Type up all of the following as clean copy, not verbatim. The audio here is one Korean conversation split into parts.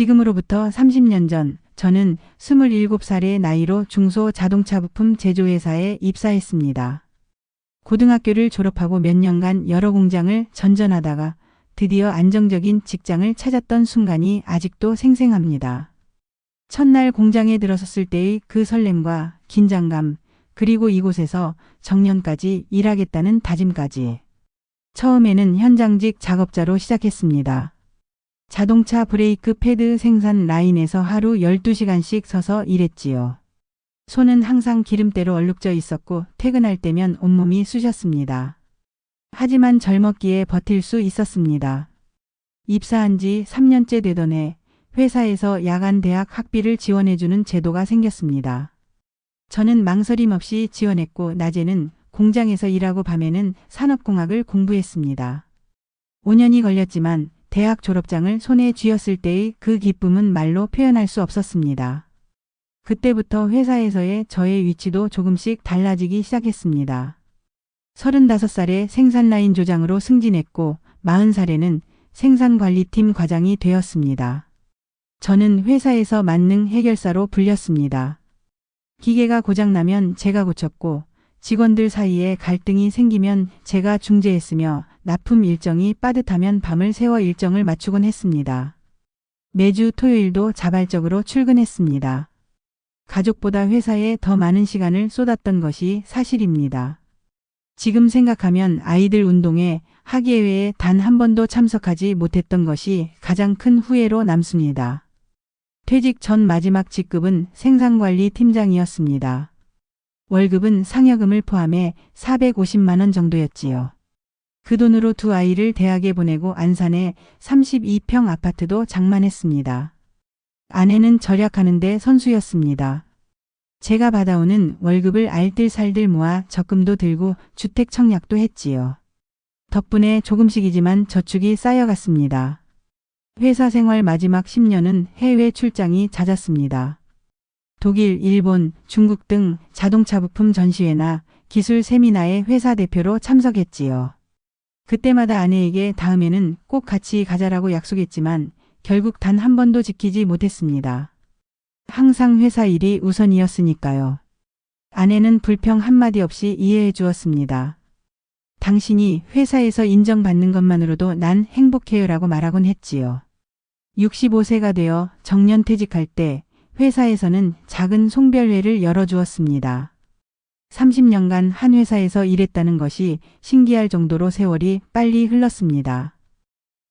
지금으로부터 30년 전 저는 27살의 나이로 중소자동차 부품 제조회사에 입사했습니다. 고등학교를 졸업하고 몇 년간 여러 공장을 전전하다가 드디어 안정적인 직장을 찾았던 순간이 아직도 생생합니다. 첫날 공장에 들어섰을 때의 그 설렘과 긴장감, 그리고 이곳에서 정년까지 일하겠다는 다짐까지. 처음에는 현장직 작업자로 시작했습니다. 자동차 브레이크 패드 생산 라인에서 하루 12시간씩 서서 일했지요. 손은 항상 기름때로 얼룩져 있었고 퇴근할 때면 온몸이 쑤셨습니다. 하지만 젊었기에 버틸 수 있었습니다. 입사한 지 3년째 되던 해 회사에서 야간 대학 학비를 지원해주는 제도가 생겼습니다. 저는 망설임 없이 지원했고 낮에는 공장에서 일하고 밤에는 산업공학을 공부했습니다. 5년이 걸렸지만 대학 졸업장을 손에 쥐었을 때의 그 기쁨은 말로 표현할 수 없었습니다. 그때부터 회사에서의 저의 위치도 조금씩 달라지기 시작했습니다. 35살에 생산라인 조장으로 승진했고 40살에는 생산관리팀 과장이 되었습니다. 저는 회사에서 만능 해결사로 불렸습니다. 기계가 고장나면 제가 고쳤고 직원들 사이에 갈등이 생기면 제가 중재했으며 납품 일정이 빠듯하면 밤을 새워 일정을 맞추곤 했습니다. 매주 토요일도 자발적으로 출근했습니다. 가족보다 회사에 더 많은 시간을 쏟았던 것이 사실입니다. 지금 생각하면 아이들 운동회, 학예회에 단 한 번도 참석하지 못했던 것이 가장 큰 후회로 남습니다. 퇴직 전 마지막 직급은 생산관리 팀장이었습니다. 월급은 상여금을 포함해 450만 원 정도였지요. 그 돈으로 두 아이를 대학에 보내고 안산에 32평 아파트도 장만했습니다. 아내는 절약하는데 선수였습니다. 제가 받아오는 월급을 알뜰살뜰 모아 적금도 들고 주택 청약도 했지요. 덕분에 조금씩이지만 저축이 쌓여갔습니다. 회사 생활 마지막 10년은 해외 출장이 잦았습니다. 독일, 일본, 중국 등 자동차 부품 전시회나 기술 세미나에 회사 대표로 참석했지요. 그때마다 아내에게 다음에는 꼭 같이 가자라고 약속했지만 결국 단 한 번도 지키지 못했습니다. 항상 회사 일이 우선이었으니까요. 아내는 불평 한마디 없이 이해해 주었습니다. 당신이 회사에서 인정받는 것만으로도 난 행복해요라고 말하곤 했지요. 65세가 되어 정년퇴직할 때 회사에서는 작은 송별회를 열어주었습니다. 30년간 한 회사에서 일했다는 것이 신기할 정도로 세월이 빨리 흘렀습니다.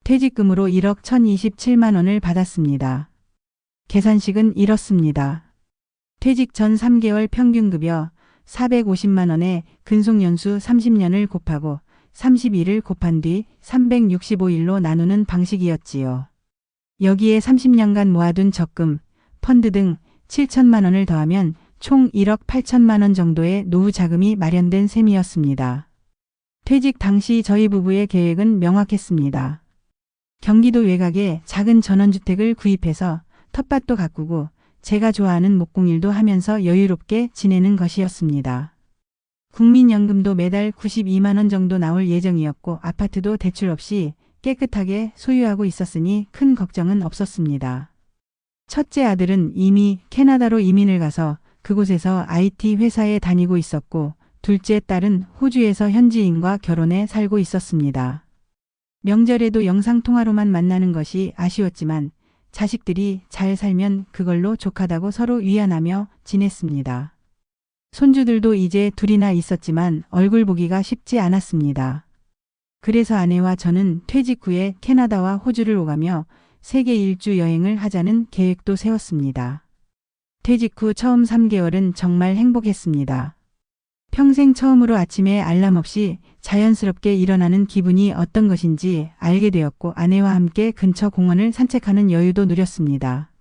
퇴직금으로 1억 1,027만 원을 받았습니다. 계산식은 이렇습니다. 퇴직 전 3개월 평균급여 450만 원에 근속연수 30년을 곱하고 32를 곱한 뒤 365일로 나누는 방식이었지요. 여기에 30년간 모아둔 적금, 펀드 등 7천만 원을 더하면 총 1억 8천만 원 정도의 노후 자금이 마련된 셈이었습니다. 퇴직 당시 저희 부부의 계획은 명확했습니다. 경기도 외곽에 작은 전원주택을 구입해서 텃밭도 가꾸고 제가 좋아하는 목공일도 하면서 여유롭게 지내는 것이었습니다. 국민연금도 매달 92만 원 정도 나올 예정이었고 아파트도 대출 없이 깨끗하게 소유하고 있었으니 큰 걱정은 없었습니다. 첫째 아들은 이미 캐나다로 이민을 가서 그곳에서 IT 회사에 다니고 있었고 둘째 딸은 호주에서 현지인과 결혼해 살고 있었습니다. 명절에도 영상통화로만 만나는 것이 아쉬웠지만 자식들이 잘 살면 그걸로 족하다고 서로 위안하며 지냈습니다. 손주들도 이제 둘이나 있었지만 얼굴 보기가 쉽지 않았습니다. 그래서 아내와 저는 퇴직 후에 캐나다와 호주를 오가며 세계 일주 여행을 하자는 계획도 세웠습니다. 퇴직 후 처음 3개월은 정말 행복했습니다. 평생 처음으로 아침에 알람 없이 자연스럽게 일어나는 기분이 어떤 것인지 알게 되었고 아내와 함께 근처 공원을 산책하는 여유도 누렸습니다.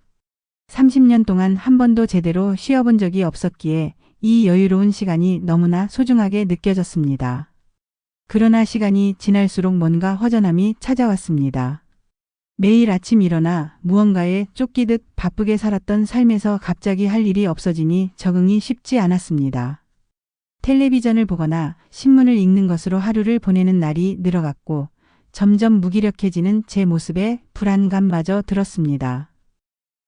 30년 동안 한 번도 제대로 쉬어본 적이 없었기에 이 여유로운 시간이 너무나 소중하게 느껴졌습니다. 그러나 시간이 지날수록 뭔가 허전함이 찾아왔습니다. 매일 아침 일어나 무언가에 쫓기듯 바쁘게 살았던 삶에서 갑자기 할 일이 없어지니 적응이 쉽지 않았습니다. 텔레비전을 보거나 신문을 읽는 것으로 하루를 보내는 날이 늘어갔고 점점 무기력해지는 제 모습에 불안감마저 들었습니다.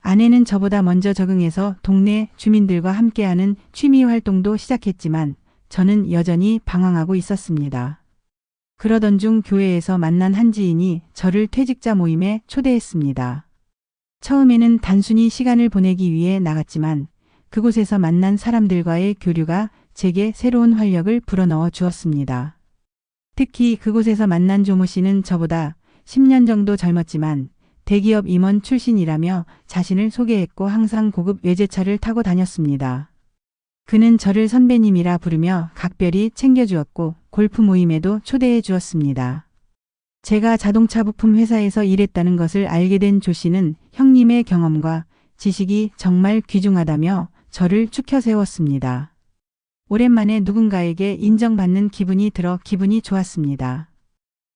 아내는 저보다 먼저 적응해서 동네 주민들과 함께하는 취미 활동도 시작했지만 저는 여전히 방황하고 있었습니다. 그러던 중 교회에서 만난 한 지인이 저를 퇴직자 모임에 초대했습니다. 처음에는 단순히 시간을 보내기 위해 나갔지만 그곳에서 만난 사람들과의 교류가 제게 새로운 활력을 불어넣어 주었습니다. 특히 그곳에서 만난 조모 씨는 저보다 10년 정도 젊었지만 대기업 임원 출신이라며 자신을 소개했고 항상 고급 외제차를 타고 다녔습니다. 그는 저를 선배님이라 부르며 각별히 챙겨주었고 골프 모임에도 초대해 주었습니다. 제가 자동차 부품 회사에서 일했다는 것을 알게 된 조 씨는 형님의 경험과 지식이 정말 귀중하다며 저를 추켜 세웠습니다. 오랜만에 누군가에게 인정받는 기분이 들어 기분이 좋았습니다.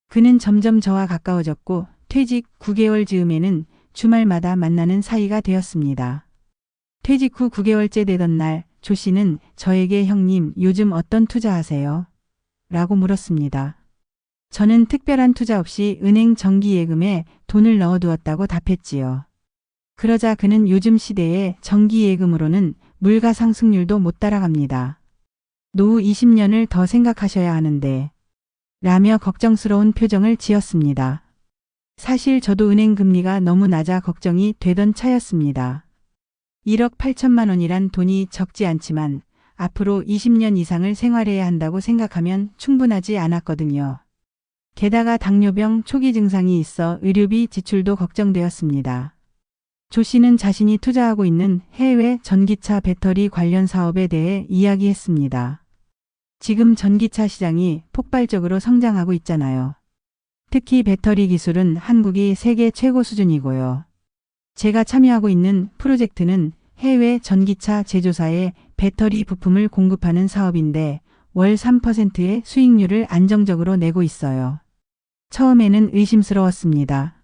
그는 점점 저와 가까워졌고 퇴직 9개월 즈음에는 주말마다 만나는 사이가 되었습니다. 퇴직 후 9개월째 되던 날 조 씨는 저에게 형님 요즘 어떤 투자하세요? 라고 물었습니다. 저는 특별한 투자 없이 은행 정기예금에 돈을 넣어두었다고 답했지요. 그러자 그는 요즘 시대에 정기예금으로는 물가 상승률도 못 따라갑니다. 노후 20년을 더 생각하셔야 하는데 라며 걱정스러운 표정을 지었습니다. 사실 저도 은행 금리가 너무 낮아 걱정이 되던 차였습니다. 1억 8천만 원이란 돈이 적지 않지만 앞으로 20년 이상을 생활해야 한다고 생각하면 충분하지 않았거든요. 게다가 당뇨병 초기 증상이 있어 의료비 지출도 걱정되었습니다. 조 씨는 자신이 투자하고 있는 해외 전기차 배터리 관련 사업에 대해 이야기했습니다. 지금 전기차 시장이 폭발적으로 성장하고 있잖아요. 특히 배터리 기술은 한국이 세계 최고 수준이고요. 제가 참여하고 있는 프로젝트는 해외 전기차 제조사에 배터리 부품을 공급하는 사업인데 월 3%의 수익률을 안정적으로 내고 있어요. 처음에는 의심스러웠습니다.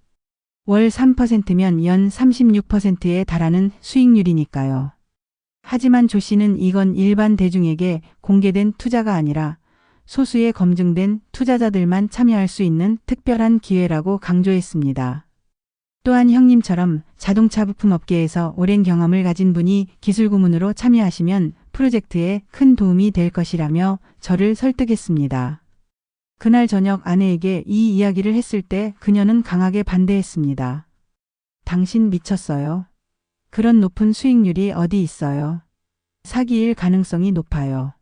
월 3%면 연 36%에 달하는 수익률이니까요. 하지만 조 씨는 이건 일반 대중에게 공개된 투자가 아니라 소수의 검증된 투자자들만 참여할 수 있는 특별한 기회라고 강조했습니다. 또한 형님처럼 자동차 부품 업계에서 오랜 경험을 가진 분이 기술 고문으로 참여하시면 프로젝트에 큰 도움이 될 것이라며 저를 설득했습니다. 그날 저녁 아내에게 이 이야기를 했을 때 그녀는 강하게 반대했습니다. 당신 미쳤어요. 그런 높은 수익률이 어디 있어요. 사기일 가능성이 높아요.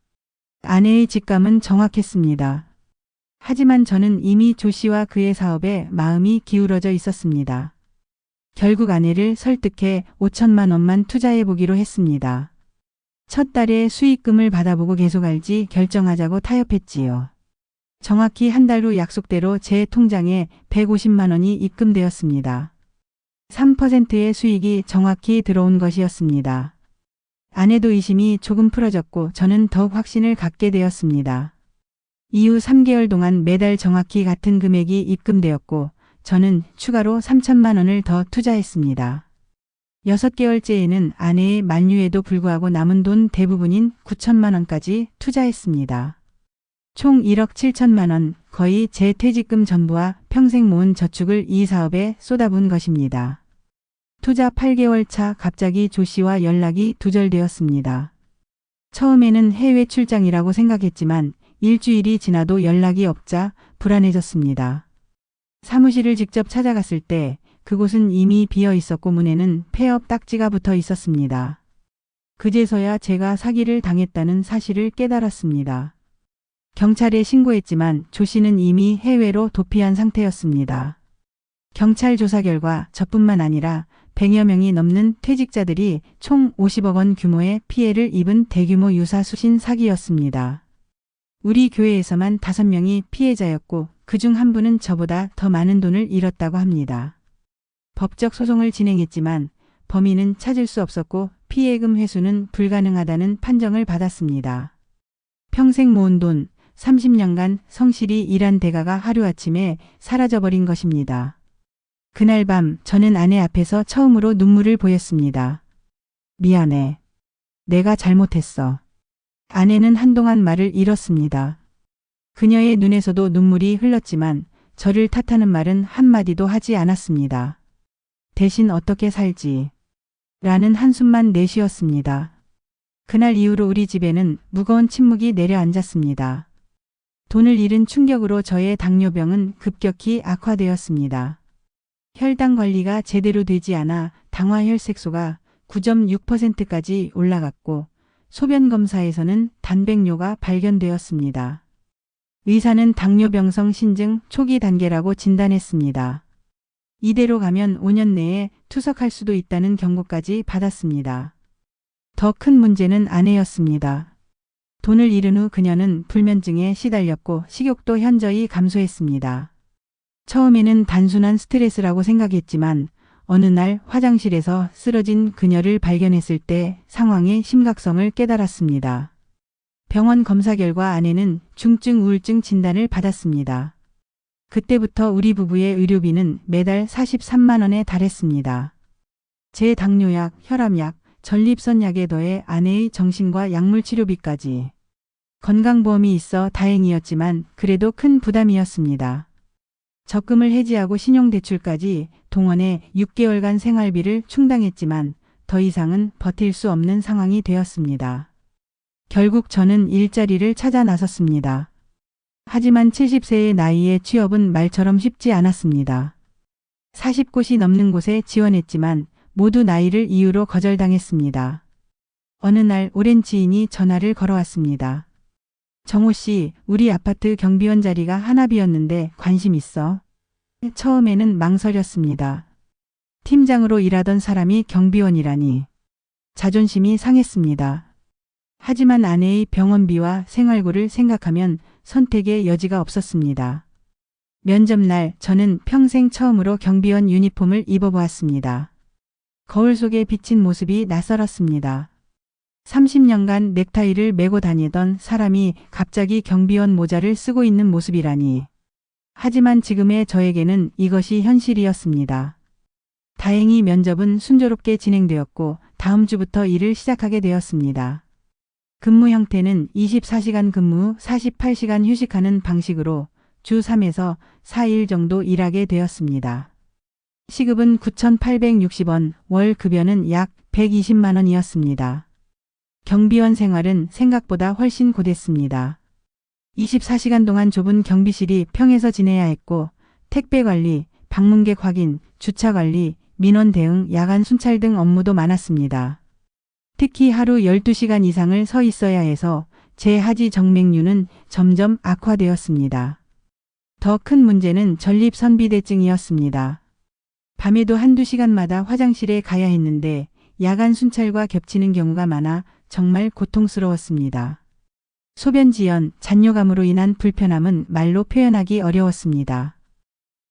아내의 직감은 정확했습니다. 하지만 저는 이미 조 씨와 그의 사업에 마음이 기울어져 있었습니다. 결국 아내를 설득해 5천만 원만 투자해 보기로 했습니다. 첫 달에 수익금을 받아보고 계속 알지 결정하자고 타협했지요. 정확히 한 달 후 약속대로 제 통장에 150만 원이 입금되었습니다. 3%의 수익이 정확히 들어온 것이었습니다. 아내도 의심이 조금 풀어졌고 저는 더욱 확신을 갖게 되었습니다. 이후 3개월 동안 매달 정확히 같은 금액이 입금되었고 저는 추가로 3천만 원을 더 투자했습니다. 6개월째에는 아내의 만류에도 불구하고 남은 돈 대부분인 9천만 원까지 투자했습니다. 총 1억 7천만 원, 거의 제 퇴직금 전부와 평생 모은 저축을 이 사업에 쏟아부은 것입니다. 투자 8개월 차 갑자기 조 씨와 연락이 두절되었습니다. 처음에는 해외 출장이라고 생각했지만 일주일이 지나도 연락이 없자 불안해졌습니다. 사무실을 직접 찾아갔을 때 그곳은 이미 비어 있었고 문에는 폐업 딱지가 붙어 있었습니다. 그제서야 제가 사기를 당했다는 사실을 깨달았습니다. 경찰에 신고했지만 조 씨는 이미 해외로 도피한 상태였습니다. 경찰 조사 결과 저뿐만 아니라 100여 명이 넘는 퇴직자들이 총 50억 원 규모의 피해를 입은 대규모 유사 수신 사기였습니다. 우리 교회에서만 5명이 피해자였고 그중 한 분은 저보다 더 많은 돈을 잃었다고 합니다. 법적 소송을 진행했지만 범인은 찾을 수 없었고 피해금 회수는 불가능하다는 판정을 받았습니다. 평생 모은 돈, 30년간 성실히 일한 대가가 하루아침에 사라져버린 것입니다. 그날 밤 저는 아내 앞에서 처음으로 눈물을 보였습니다. 미안해. 내가 잘못했어. 아내는 한동안 말을 잃었습니다. 그녀의 눈에서도 눈물이 흘렀지만 저를 탓하는 말은 한마디도 하지 않았습니다. 대신 어떻게 살지, 라는 한숨만 내쉬었습니다. 그날 이후로 우리 집에는 무거운 침묵이 내려앉았습니다. 돈을 잃은 충격으로 저의 당뇨병은 급격히 악화되었습니다. 혈당 관리가 제대로 되지 않아 당화혈색소가 9.6%까지 올라갔고 소변 검사에서는 단백뇨가 발견되었습니다. 의사는 당뇨병성 신증 초기 단계라고 진단했습니다. 이대로 가면 5년 내에 투석할 수도 있다는 경고까지 받았습니다. 더 큰 문제는 아내였습니다. 돈을 잃은 후 그녀는 불면증에 시달렸고 식욕도 현저히 감소했습니다. 처음에는 단순한 스트레스라고 생각했지만 어느 날 화장실에서 쓰러진 그녀를 발견했을 때 상황의 심각성을 깨달았습니다. 병원 검사 결과 아내는 중증 우울증 진단을 받았습니다. 그때부터 우리 부부의 의료비는 매달 43만 원에 달했습니다. 제 당뇨약, 혈압약, 전립선약에 더해 아내의 정신과 약물 치료비까지. 건강보험이 있어 다행이었지만 그래도 큰 부담이었습니다. 적금을 해지하고 신용대출까지 동원해 6개월간 생활비를 충당했지만 더 이상은 버틸 수 없는 상황이 되었습니다. 결국 저는 일자리를 찾아 나섰습니다. 하지만 70세의 나이에 취업은 말처럼 쉽지 않았습니다. 40곳이 넘는 곳에 지원했지만 모두 나이를 이유로 거절당했습니다. 어느 날 오랜 지인이 전화를 걸어왔습니다. 정호 씨, 우리 아파트 경비원 자리가 하나 비었는데 관심 있어? 처음에는 망설였습니다. 팀장으로 일하던 사람이 경비원이라니. 자존심이 상했습니다. 하지만 아내의 병원비와 생활고를 생각하면 선택의 여지가 없었습니다. 면접날 저는 평생 처음으로 경비원 유니폼을 입어보았습니다. 거울 속에 비친 모습이 낯설었습니다. 30년간 넥타이를 메고 다니던 사람이 갑자기 경비원 모자를 쓰고 있는 모습이라니. 하지만 지금의 저에게는 이것이 현실이었습니다. 다행히 면접은 순조롭게 진행되었고 다음 주부터 일을 시작하게 되었습니다. 근무 형태는 24시간 근무 후 48시간 휴식하는 방식으로 주 3에서 4일 정도 일하게 되었습니다. 시급은 9,860원, 월 급여는 약 120만 원이었습니다. 경비원 생활은 생각보다 훨씬 고됐습니다. 24시간 동안 좁은 경비실이 평에서 지내야 했고 택배 관리, 방문객 확인, 주차 관리, 민원 대응, 야간 순찰 등 업무도 많았습니다. 특히 하루 12시간 이상을 서 있어야 해서 제 하지 정맥류는 점점 악화되었습니다. 더 큰 문제는 전립선비대증이었습니다. 밤에도 한두 시간마다 화장실에 가야 했는데 야간 순찰과 겹치는 경우가 많아 정말 고통스러웠습니다. 소변 지연, 잔뇨감으로 인한 불편함은 말로 표현하기 어려웠습니다.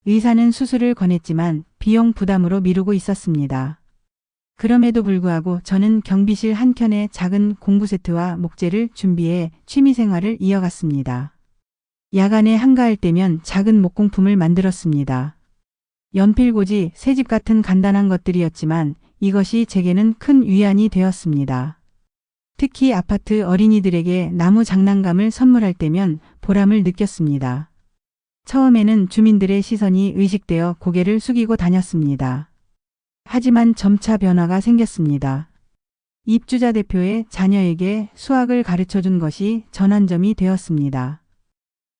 의사는 수술을 권했지만 비용 부담으로 미루고 있었습니다. 그럼에도 불구하고 저는 경비실 한켠에 작은 공구 세트와 목재를 준비해 취미생활을 이어갔습니다. 야간에 한가할 때면 작은 목공품을 만들었습니다. 연필꽂이, 새집 같은 간단한 것들이었지만 이것이 제게는 큰 위안이 되었습니다. 특히 아파트 어린이들에게 나무 장난감을 선물할 때면 보람을 느꼈습니다. 처음에는 주민들의 시선이 의식되어 고개를 숙이고 다녔습니다. 하지만 점차 변화가 생겼습니다. 입주자 대표의 자녀에게 수학을 가르쳐준 것이 전환점이 되었습니다.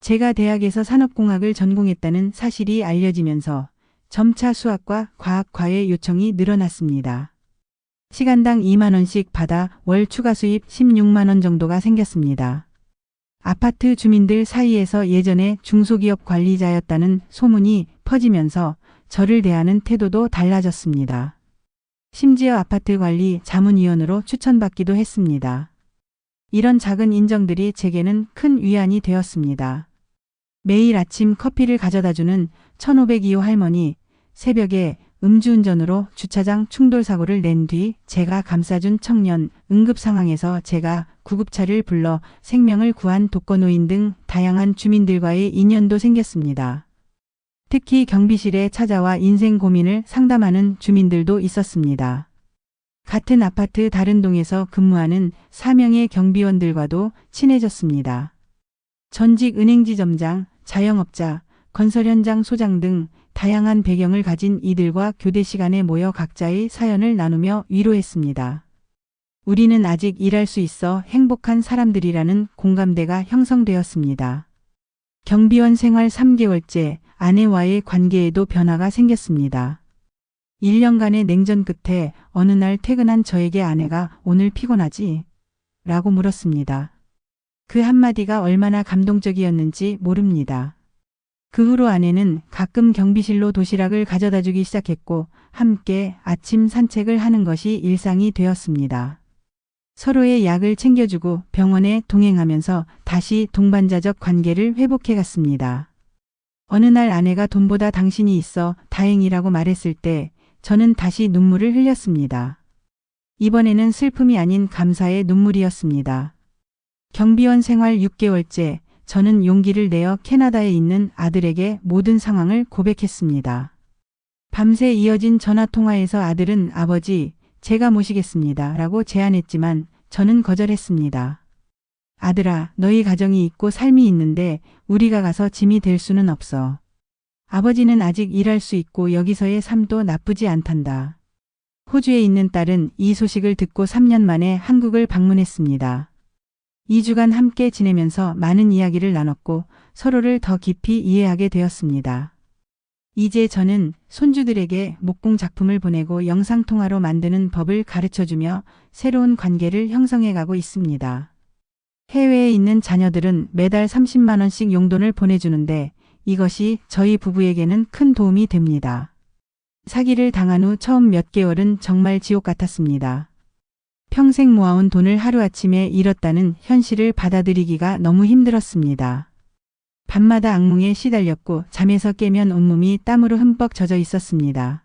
제가 대학에서 산업공학을 전공했다는 사실이 알려지면서 점차 수학과 과학 과외 요청이 늘어났습니다. 시간당 2만 원씩 받아 월 추가 수입 16만 원 정도가 생겼습니다. 아파트 주민들 사이에서 예전에 중소기업 관리자였다는 소문이 퍼지면서 저를 대하는 태도도 달라졌습니다. 심지어 아파트 관리 자문위원으로 추천받기도 했습니다. 이런 작은 인정들이 제게는 큰 위안이 되었습니다. 매일 아침 커피를 가져다주는 1502호 할머니, 새벽에 음주운전으로 주차장 충돌사고를 낸 뒤 제가 감싸준 청년, 응급 상황에서 제가 구급차를 불러 생명을 구한 독거노인 등 다양한 주민들과의 인연도 생겼습니다. 특히 경비실에 찾아와 인생 고민을 상담하는 주민들도 있었습니다. 같은 아파트 다른 동에서 근무하는 4명의 경비원들과도 친해졌습니다. 전직 은행지점장, 자영업자, 건설 현장 소장 등 다양한 배경을 가진 이들과 교대 시간에 모여 각자의 사연을 나누며 위로했습니다. 우리는 아직 일할 수 있어 행복한 사람들이라는 공감대가 형성되었습니다. 경비원 생활 3개월째 아내와의 관계에도 변화가 생겼습니다. 1년간의 냉전 끝에 어느 날 퇴근한 저에게 아내가 "오늘 피곤하지?" 라고 물었습니다. 그 한마디가 얼마나 감동적이었는지 모릅니다. 그 후로 아내는 가끔 경비실로 도시락을 가져다 주기 시작했고 함께 아침 산책을 하는 것이 일상이 되었습니다. 서로의 약을 챙겨주고 병원에 동행하면서 다시 동반자적 관계를 회복해 갔습니다. 어느 날 아내가 "돈보다 당신이 있어 다행이라고" 말했을 때 저는 다시 눈물을 흘렸습니다. 이번에는 슬픔이 아닌 감사의 눈물이었습니다. 경비원 생활 6개월째 저는 용기를 내어 캐나다에 있는 아들에게 모든 상황을 고백했습니다. 밤새 이어진 전화통화에서 아들은 "아버지, 제가 모시겠습니다 라고 제안했지만 저는 거절했습니다. "아들아, 너희 가정이 있고 삶이 있는데 우리가 가서 짐이 될 수는 없어. 아버지는 아직 일할 수 있고 여기서의 삶도 나쁘지 않단다." 호주에 있는 딸은 이 소식을 듣고 3년 만에 한국을 방문했습니다. 2주간 함께 지내면서 많은 이야기를 나눴고 서로를 더 깊이 이해하게 되었습니다. 이제 저는 손주들에게 목공 작품을 보내고 영상통화로 만드는 법을 가르쳐주며 새로운 관계를 형성해가고 있습니다. 해외에 있는 자녀들은 매달 30만 원씩 용돈을 보내주는데 이것이 저희 부부에게는 큰 도움이 됩니다. 사기를 당한 후 처음 몇 개월은 정말 지옥 같았습니다. 평생 모아온 돈을 하루아침에 잃었다는 현실을 받아들이기가 너무 힘들었습니다. 밤마다 악몽에 시달렸고 잠에서 깨면 온몸이 땀으로 흠뻑 젖어 있었습니다.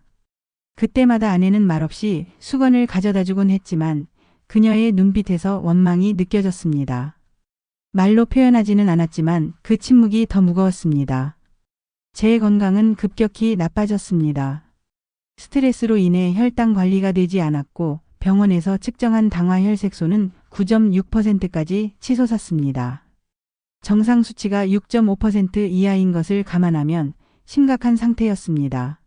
그때마다 아내는 말없이 수건을 가져다 주곤 했지만 그녀의 눈빛에서 원망이 느껴졌습니다. 말로 표현하지는 않았지만 그 침묵이 더 무거웠습니다. 제 건강은 급격히 나빠졌습니다. 스트레스로 인해 혈당 관리가 되지 않았고 병원에서 측정한 당화 혈색소는 9.6%까지 치솟았습니다. 정상 수치가 6.5% 이하인 것을 감안하면 심각한 상태였습니다.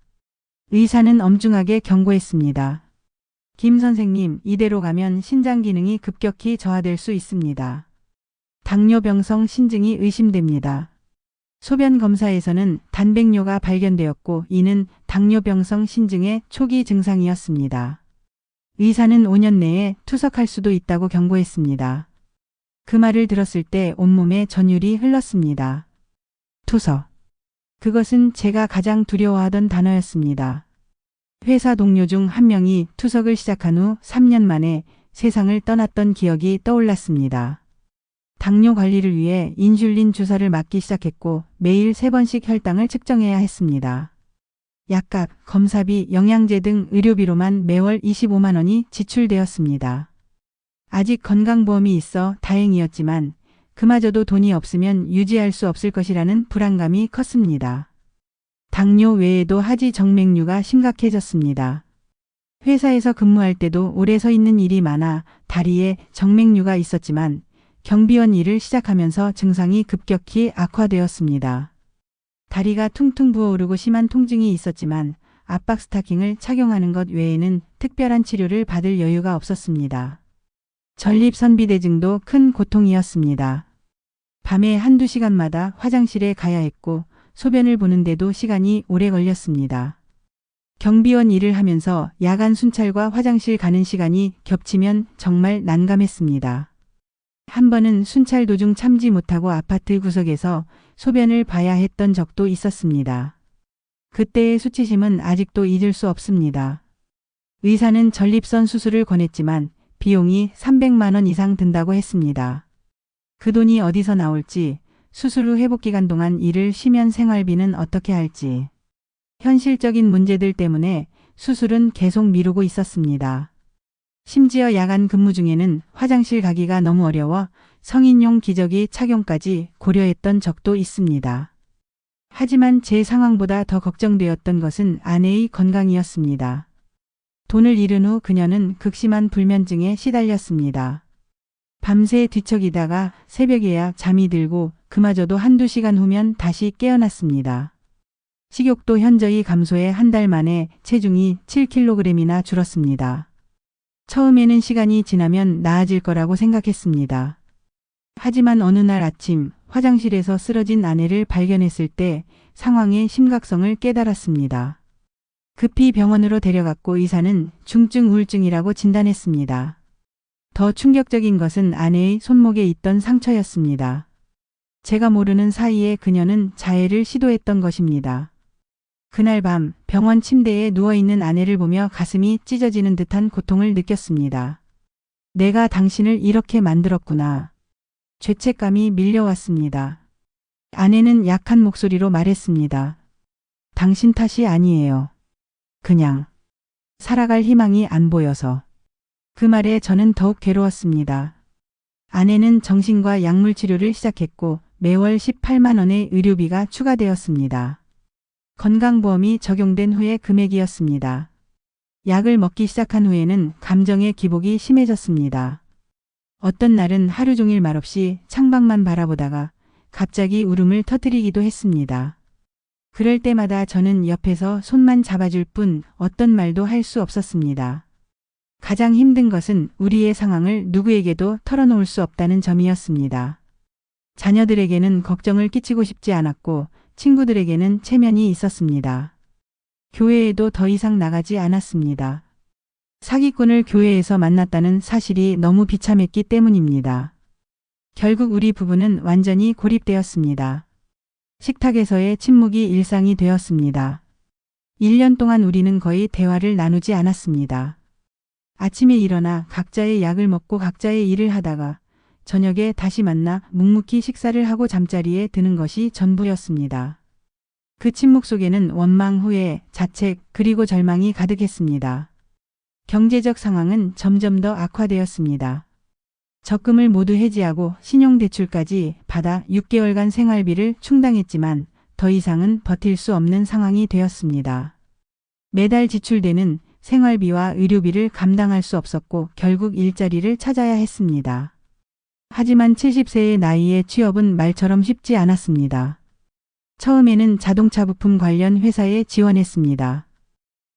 의사는 엄중하게 경고했습니다. "김 선생님, 이대로 가면 신장 기능이 급격히 저하될 수 있습니다. 당뇨병성 신증이 의심됩니다." 소변 검사에서는 단백뇨가 발견되었고 이는 당뇨병성 신증의 초기 증상이었습니다. 의사는 5년 내에 투석할 수도 있다고 경고했습니다. 그 말을 들었을 때 온몸에 전율이 흘렀습니다. 투석. 그것은 제가 가장 두려워하던 단어였습니다. 회사 동료 중 한 명이 투석을 시작한 후 3년 만에 세상을 떠났던 기억이 떠올랐습니다. 당뇨 관리를 위해 인슐린 주사를 맞기 시작했고 매일 3번씩 혈당을 측정해야 했습니다. 약값, 검사비, 영양제 등 의료비로만 매월 25만 원이 지출되었습니다. 아직 건강보험이 있어 다행이었지만 그마저도 돈이 없으면 유지할 수 없을 것이라는 불안감이 컸습니다. 당뇨 외에도 하지 정맥류가 심각해졌습니다. 회사에서 근무할 때도 오래 서 있는 일이 많아 다리에 정맥류가 있었지만 경비원 일을 시작하면서 증상이 급격히 악화되었습니다. 다리가 퉁퉁 부어오르고 심한 통증이 있었지만 압박 스타킹을 착용하는 것 외에는 특별한 치료를 받을 여유가 없었습니다. 전립선비대증도 큰 고통이었습니다. 밤에 한두 시간마다 화장실에 가야 했고 소변을 보는데도 시간이 오래 걸렸습니다. 경비원 일을 하면서 야간 순찰과 화장실 가는 시간이 겹치면 정말 난감했습니다. 한 번은 순찰 도중 참지 못하고 아파트 구석에서 소변을 봐야 했던 적도 있었습니다. 그때의 수치심은 아직도 잊을 수 없습니다. 의사는 전립선 수술을 권했지만 비용이 300만 원 이상 든다고 했습니다. 그 돈이 어디서 나올지, 수술 후 회복기간 동안 일을 쉬면 생활비는 어떻게 할지. 현실적인 문제들 때문에 수술은 계속 미루고 있었습니다. 심지어 야간 근무 중에는 화장실 가기가 너무 어려워 성인용 기저귀 착용까지 고려했던 적도 있습니다. 하지만 제 상황보다 더 걱정되었던 것은 아내의 건강이었습니다. 돈을 잃은 후 그녀는 극심한 불면증에 시달렸습니다. 밤새 뒤척이다가 새벽에야 잠이 들고 그마저도 한두 시간 후면 다시 깨어났습니다. 식욕도 현저히 감소해 한 달 만에 체중이 7kg이나 줄었습니다. 처음에는 시간이 지나면 나아질 거라고 생각했습니다. 하지만 어느 날 아침 화장실에서 쓰러진 아내를 발견했을 때 상황의 심각성을 깨달았습니다. 급히 병원으로 데려갔고 의사는 중증 우울증이라고 진단했습니다. 더 충격적인 것은 아내의 손목에 있던 상처였습니다. 제가 모르는 사이에 그녀는 자해를 시도했던 것입니다. 그날 밤 병원 침대에 누워있는 아내를 보며 가슴이 찢어지는 듯한 고통을 느꼈습니다. 내가 당신을 이렇게 만들었구나. 죄책감이 밀려왔습니다. 아내는 약한 목소리로 말했습니다. 당신 탓이 아니에요. 그냥 살아갈 희망이 안 보여서. 그 말에 저는 더욱 괴로웠습니다. 아내는 정신과 약물 치료를 시작했고 매월 18만 원의 의료비가 추가되었습니다. 건강보험이 적용된 후의 금액이었습니다. 약을 먹기 시작한 후에는 감정의 기복이 심해졌습니다. 어떤 날은 하루 종일 말없이 창밖만 바라보다가 갑자기 울음을 터뜨리기도 했습니다. 그럴 때마다 저는 옆에서 손만 잡아줄 뿐 어떤 말도 할 수 없었습니다. 가장 힘든 것은 우리의 상황을 누구에게도 털어놓을 수 없다는 점이었습니다. 자녀들에게는 걱정을 끼치고 싶지 않았고 친구들에게는 체면이 있었습니다. 교회에도 더 이상 나가지 않았습니다. 사기꾼을 교회에서 만났다는 사실이 너무 비참했기 때문입니다. 결국 우리 부부는 완전히 고립되었습니다. 식탁에서의 침묵이 일상이 되었습니다. 1년 동안 우리는 거의 대화를 나누지 않았습니다. 아침에 일어나 각자의 약을 먹고 각자의 일을 하다가 저녁에 다시 만나 묵묵히 식사를 하고 잠자리에 드는 것이 전부였습니다. 그 침묵 속에는 원망, 후회, 자책, 그리고 절망이 가득했습니다. 경제적 상황은 점점 더 악화되었습니다. 적금을 모두 해지하고 신용대출까지 받아 6개월간 생활비를 충당했지만 더 이상은 버틸 수 없는 상황이 되었습니다. 매달 지출되는 생활비와 의료비를 감당할 수 없었고 결국 일자리를 찾아야 했습니다. 하지만 70세의 나이에 취업은 말처럼 쉽지 않았습니다. 처음에는 자동차 부품 관련 회사에 지원했습니다.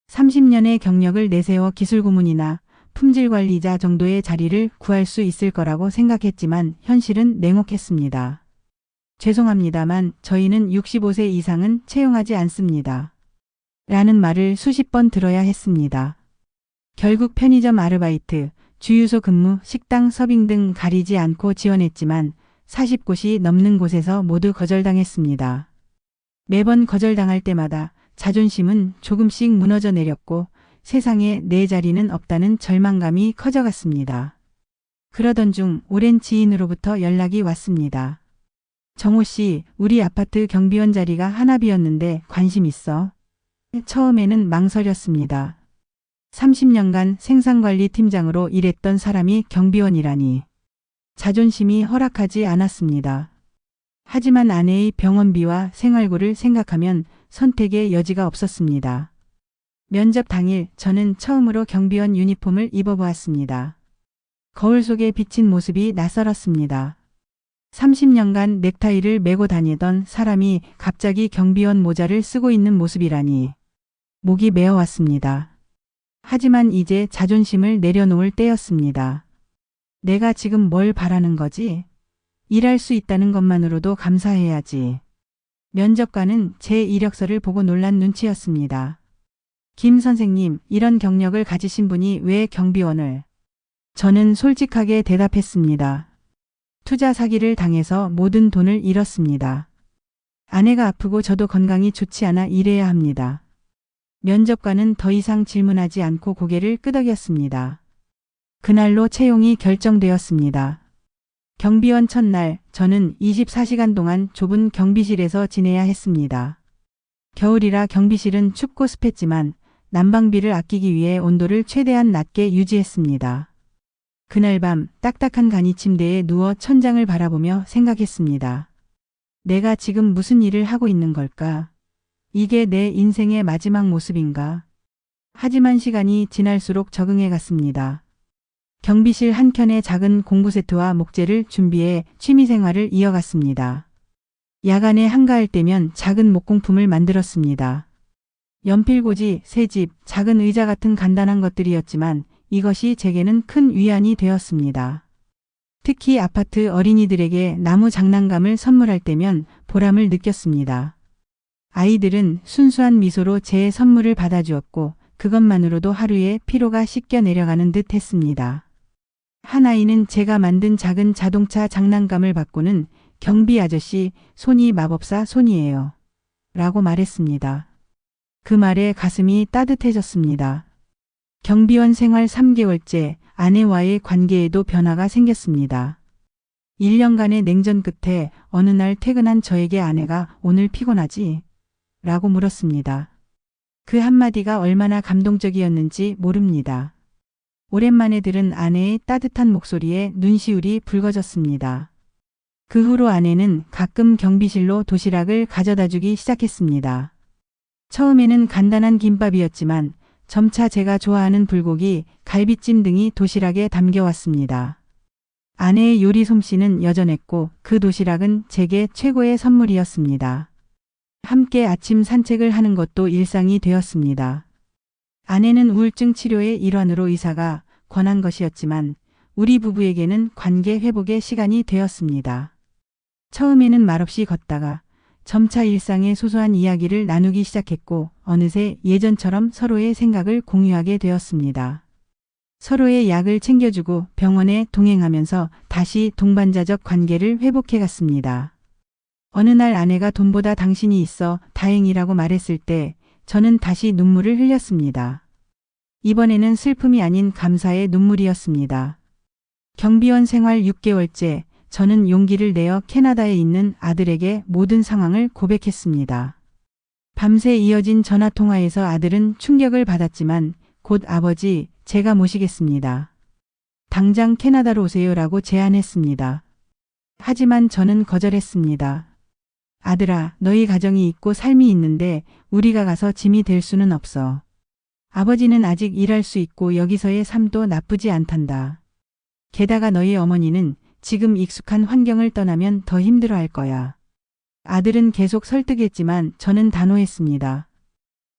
30년의 경력을 내세워 기술고문이나 품질관리자 정도의 자리를 구할 수 있을 거라고 생각했지만 현실은 냉혹했습니다. 죄송합니다만 저희는 65세 이상은 채용하지 않습니다. 라는 말을 수십 번 들어야 했습니다. 결국 편의점 아르바이트, 주유소 근무, 식당 서빙 등 가리지 않고 지원했지만 40곳이 넘는 곳에서 모두 거절당했습니다. 매번 거절당할 때마다 자존심은 조금씩 무너져 내렸고 세상에 내 자리는 없다는 절망감이 커져갔습니다. 그러던 중 오랜 지인으로부터 연락이 왔습니다. 정호 씨, 우리 아파트 경비원 자리가 하나 비었는데 관심 있어? 처음에는 망설였습니다. 30년간 생산관리 팀장으로 일했던 사람이 경비원이라니. 자존심이 허락하지 않았습니다. 하지만 아내의 병원비와 생활고를 생각하면 선택의 여지가 없었습니다. 면접 당일 저는 처음으로 경비원 유니폼을 입어보았습니다. 거울 속에 비친 모습이 낯설었습니다. 30년간 넥타이를 메고 다니던 사람이 갑자기 경비원 모자를 쓰고 있는 모습이라니. 목이 메어왔습니다. 하지만 이제 자존심을 내려놓을 때였습니다. 내가 지금 뭘 바라는 거지? 일할 수 있다는 것만으로도 감사해야지. 면접관은 제 이력서를 보고 놀란 눈치였습니다. 김 선생님, 이런 경력을 가지신 분이 왜 경비원을? 저는 솔직하게 대답했습니다. 투자 사기를 당해서 모든 돈을 잃었습니다. 아내가 아프고 저도 건강이 좋지 않아 일해야 합니다. 면접관은 더 이상 질문하지 않고 고개를 끄덕였습니다. 그날로 채용이 결정되었습니다. 경비원 첫날 저는 24시간 동안 좁은 경비실에서 지내야 했습니다. 겨울이라 경비실은 춥고 습했지만 난방비를 아끼기 위해 온도를 최대한 낮게 유지했습니다. 그날 밤 딱딱한 간이 침대에 누워 천장을 바라보며 생각했습니다. 내가 지금 무슨 일을 하고 있는 걸까? 이게 내 인생의 마지막 모습인가? 하지만 시간이 지날수록 적응해 갔습니다. 경비실 한켠에 작은 공부 세트와 목재를 준비해 취미생활을 이어갔습니다. 야간에 한가할 때면 작은 목공품을 만들었습니다. 연필꽂이, 새집, 작은 의자 같은 간단한 것들이었지만 이것이 제게는 큰 위안이 되었습니다. 특히 아파트 어린이들에게 나무 장난감을 선물할 때면 보람을 느꼈습니다. 아이들은 순수한 미소로 제 선물을 받아주었고 그것만으로도 하루의 피로가 씻겨 내려가는 듯 했습니다. 한 아이는 제가 만든 작은 자동차 장난감을 받고는 경비 아저씨, 손이 마법사 손이에요. 라고 말했습니다. 그 말에 가슴이 따뜻해졌습니다. 경비원 생활 3개월째 아내와의 관계에도 변화가 생겼습니다. 1년간의 냉전 끝에 어느 날 퇴근한 저에게 아내가 오늘 피곤하지? 라고 물었습니다. 그 한마디가 얼마나 감동적이었는지 모릅니다. 오랜만에 들은 아내의 따뜻한 목소리에 눈시울이 붉어졌습니다. 그 후로 아내는 가끔 경비실로 도시락을 가져다 주기 시작했습니다. 처음에는 간단한 김밥이었지만 점차 제가 좋아하는 불고기, 갈비찜 등이 도시락에 담겨왔습니다. 아내의 요리 솜씨는 여전했고 그 도시락은 제게 최고의 선물이었습니다. 함께 아침 산책을 하는 것도 일상이 되었습니다. 아내는 우울증 치료의 일환으로 의사가 권한 것이었지만 우리 부부에게는 관계 회복의 시간이 되었습니다. 처음에는 말없이 걷다가 점차 일상의 소소한 이야기를 나누기 시작했고 어느새 예전처럼 서로의 생각을 공유하게 되었습니다. 서로의 약을 챙겨주고 병원에 동행하면서 다시 동반자적 관계를 회복해 갔습니다. 어느 날 아내가 돈보다 당신이 있어 다행이라고 말했을 때 저는 다시 눈물을 흘렸습니다. 이번에는 슬픔이 아닌 감사의 눈물이었습니다. 경비원 생활 6개월째 저는 용기를 내어 캐나다에 있는 아들에게 모든 상황을 고백했습니다. 밤새 이어진 전화통화에서 아들은 충격을 받았지만 곧 아버지, 제가 모시겠습니다. 당장 캐나다로 오세요라고 제안했습니다. 하지만 저는 거절했습니다. 아들아, 너희 가정이 있고 삶이 있는데 우리가 가서 짐이 될 수는 없어. 아버지는 아직 일할 수 있고 여기서의 삶도 나쁘지 않단다. 게다가 너희 어머니는 지금 익숙한 환경을 떠나면 더 힘들어할 거야. 아들은 계속 설득했지만 저는 단호했습니다.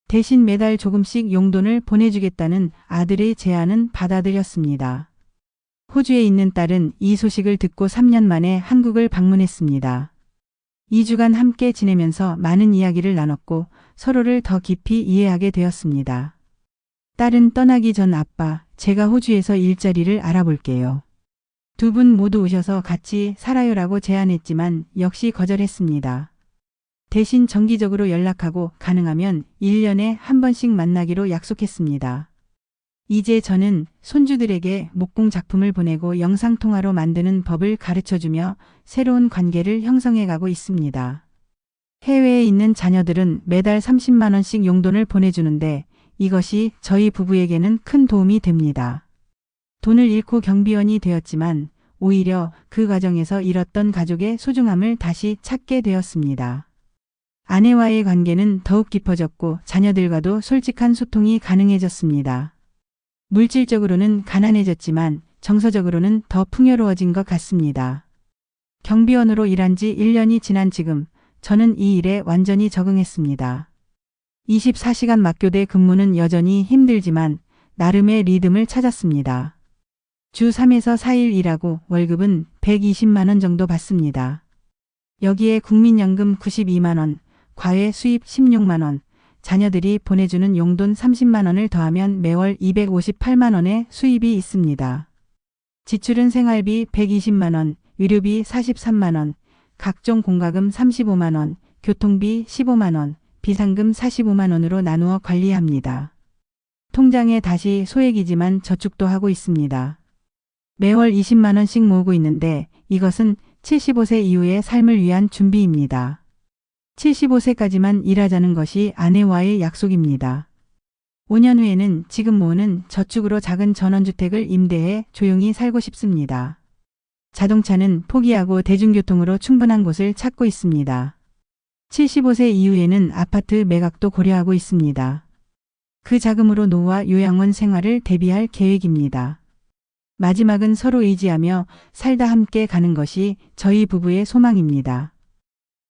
대신 매달 조금씩 용돈을 보내주겠다는 아들의 제안은 받아들였습니다. 호주에 있는 딸은 이 소식을 듣고 3년 만에 한국을 방문했습니다. 2주간 함께 지내면서 많은 이야기를 나눴고 서로를 더 깊이 이해하게 되었습니다. 딸은 떠나기 전 아빠, 제가 호주에서 일자리를 알아볼게요. 두 분 모두 오셔서 같이 살아요라고 제안했지만 역시 거절했습니다. 대신 정기적으로 연락하고 가능하면 1년에 한 번씩 만나기로 약속했습니다. 이제 저는 손주들에게 목공 작품을 보내고 영상통화로 만드는 법을 가르쳐주며 새로운 관계를 형성해가고 있습니다. 해외에 있는 자녀들은 매달 30만 원씩 용돈을 보내주는데 이것이 저희 부부에게는 큰 도움이 됩니다. 돈을 잃고 경비원이 되었지만 오히려 그 과정에서 잃었던 가족의 소중함을 다시 찾게 되었습니다. 아내와의 관계는 더욱 깊어졌고 자녀들과도 솔직한 소통이 가능해졌습니다. 물질적으로는 가난해졌지만 정서적으로는 더 풍요로워진 것 같습니다. 경비원으로 일한 지 1년이 지난 지금 저는 이 일에 완전히 적응했습니다. 24시간 맞교대 근무는 여전히 힘들지만 나름의 리듬을 찾았습니다. 주 3에서 4일 일하고 월급은 120만 원 정도 받습니다. 여기에 국민연금 92만 원, 과외 수입 16만 원, 자녀들이 보내주는 용돈 30만 원을 더하면 매월 258만 원의 수입이 있습니다. 지출은 생활비 120만 원, 의료비 43만 원, 각종 공과금 35만 원, 교통비 15만 원, 비상금 45만 원으로 나누어 관리합니다. 통장에 다시 소액이지만 저축도 하고 있습니다. 매월 20만 원씩 모으고 있는데 이것은 75세 이후의 삶을 위한 준비입니다. 75세까지만 일하자는 것이 아내와의 약속입니다. 5년 후에는 지금 모으는 저축으로 작은 전원주택을 임대해 조용히 살고 싶습니다. 자동차는 포기하고 대중교통으로 충분한 곳을 찾고 있습니다. 75세 이후에는 아파트 매각도 고려하고 있습니다. 그 자금으로 노후와 요양원 생활을 대비할 계획입니다. 마지막은 서로 의지하며 살다 함께 가는 것이 저희 부부의 소망입니다.